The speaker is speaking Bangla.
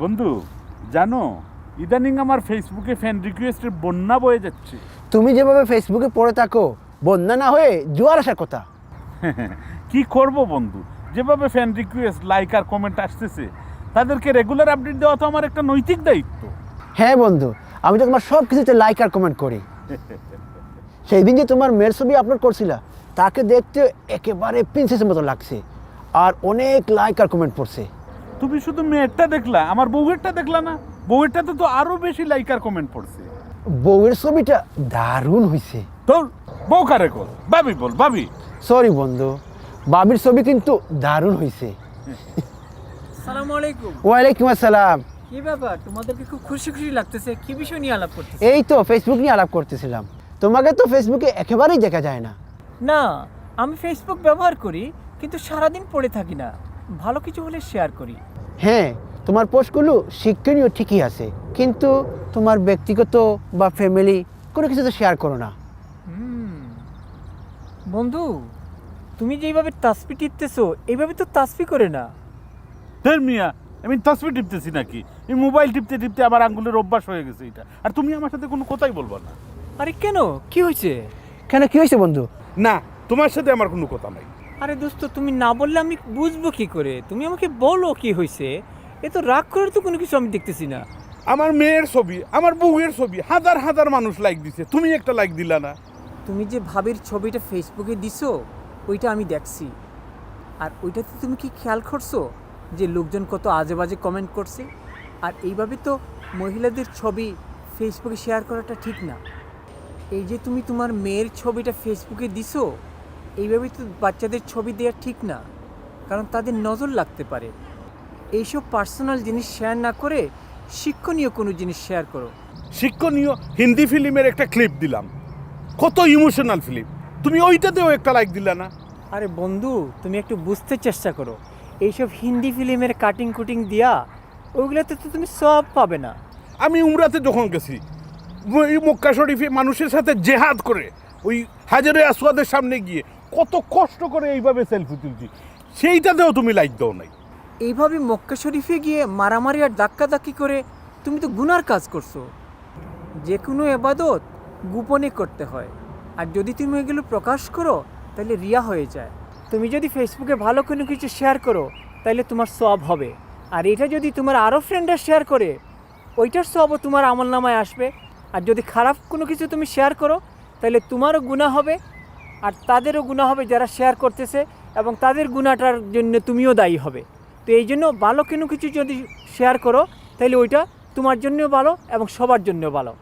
বন্ধু জানো, ইদানিং আমার ফেসবুকে ফ্যান রিকোয়েস্টের বন্যা বয়ে যাচ্ছে। তুমি যেভাবে ফেসবুকে পড়ে থাকো, বন্যা না হয়ে জোয়ার আসার কথা। কি করব বন্ধু, যেভাবে ফ্যান রিকোয়েস্ট, লাইক আর কমেন্ট আসতেছে, তাদেরকে রেগুলার আপডেট দেওয়া তো আমার একটা নৈতিক দায়িত্ব। হ্যাঁ বন্ধু, আমি তো তোমার সব কিছুতে লাইক আর কমেন্ট করি। সেই দিন যে তোমার মেয়ের ছবি আপলোড করছিলা, তাকে দেখতে একেবারে প্রিন্সেসের মতো লাগছে, আর অনেক লাইক আর কমেন্ট পড়ছে। তুমি শুধু মেয়েরটা দেখলা, আমার বউয়েরটা দেখলা না? বউয়েরটাতে তো আরো বেশি লাইক আর কমেন্ট পড়ছে। বউয়ের ছবিটা দারুণ হয়েছে। তোর বউ কারে কর, ভাবি বল, ভাবি। সরি বন্ধু, বাবির ছবি কিন্তু দারুণ হয়েছে। আসসালামু আলাইকুম। ওয়ালাইকুম আসসালাম। কি ব্যাপার, তোমাদেরকে খুব খুশি খুশি লাগতেছে? কি বিষয় নিয়ে আলাপ করতেছে? এই তো ফেসবুক নিয়ে আলাপ করতেছিলাম। তোমাকে তো ফেসবুকে একেবারেই দেখা যায় না। না, আমি ফেসবুক ব্যবহার করি, কিন্তু সারাদিন পড়ে থাকি না। ভালো কিছু হলে শেয়ার করি। হ্যাঁ, তোমার পোস্টগুলো শিক্ষণীয় ঠিকই আছে, কিন্তু তোমার ব্যক্তিগত বা ফ্যামিলি কোনো কিছু তো শেয়ার করো না। বন্ধু, তুমি যেইভাবে তাসবি টিপতেছো, এইভাবে তো তাসবি করে না। ধের মিয়া, আমি তসবি টিপতেছি নাকি? এই মোবাইল টিপতে টিপতে আমার আঙ্গুলের অভ্যাস হয়ে গেছে এটা। আর তুমি আমার সাথে কোনো কথাই বলবা না। আরে কেন, কি হয়েছে? কেন, কি হয়েছে বন্ধু? না, তোমার সাথে আমার কোনো কথা নাই। আরে দোস্ত, তুমি না বললে আমি বুঝবো কি করে? তুমি আমাকে বলো কি হয়েছে। এ তো রাগ করার তো কোনো কিছু আমি দেখতেছি না। আমার মেয়ের ছবি, আমার বউয়ের ছবি হাজার হাজার মানুষ লাইক দিছে, তুমি একটা লাইক দিলা না। তুমি যে ভাবির ছবিটা ফেসবুকে দিছো, ওইটা আমি দেখছি। আর ওইটাতে তুমি কি খেয়াল করছো যে লোকজন কত আজে বাজে কমেন্ট করছে? আর এইভাবে তো মহিলাদের ছবি ফেসবুকে শেয়ার করাটা ঠিক না। এই যে তুমি তোমার মেয়ের ছবিটা ফেসবুকে দিছো, এইভাবে তো বাচ্চাদের ছবি দেওয়া ঠিক না, কারণ তাদের নজর লাগতে পারে। এইসব পার্সোনাল জিনিস শেয়ার না করে শিক্ষণীয় কোনো জিনিস শেয়ার করো। শিক্ষণীয় হিন্দি ফিল্মের একটা ক্লিপ দিলাম, কত ইমোশনাল ফিল্ম, তুমি ওইটাতেও একটা লাইক দিলা না। আরে বন্ধু, তুমি একটু বুঝতে চেষ্টা করো। এইসব হিন্দি ফিল্মের কাটিং কুটিং দিয়া ওইগুলোতে তো তুমি সব পাবে না। আমি উমরাতে যখন গেছি, ওই মক্কা শরীফে মানুষের সাথে জেহাদ করে ওই হাজারে আসওয়াদের সামনে গিয়ে কত কষ্ট করে এইভাবে সেলফি তুলছি, সেইটাতেও তুমি লাইক দাও নাই। এইভাবে মক্কা শরীফে গিয়ে মারামারি আর ধাক্কাধাক্কি করে তুমি তো গুনার কাজ করছো। যে কোনো এবাদত গোপনে করতে হয়, আর যদি তুমি এগুলো প্রকাশ করো তাহলে রিয়া হয়ে যায়। তুমি যদি ফেসবুকে ভালো কোনো কিছু শেয়ার করো তাহলে তোমার সওয়াব হবে, আর এটা যদি তোমার আরও ফ্রেন্ডরা শেয়ার করে, ওইটার সওয়াবও তোমার আমলনামায় আসবে। আর যদি খারাপ কোনো কিছু তুমি শেয়ার করো তাহলে তোমারও গুনাহ হবে, আর তাদেরও গুনাহ হবে যারা শেয়ার করতেছে, এবং তাদের গুনাহটার জন্য তুমিও দায়ী হবে। তো এই জন্য ভালো কোনো কিছু যদি শেয়ার করো তাহলে ওইটা তোমার জন্যও ভালো এবং সবার জন্যও ভালো।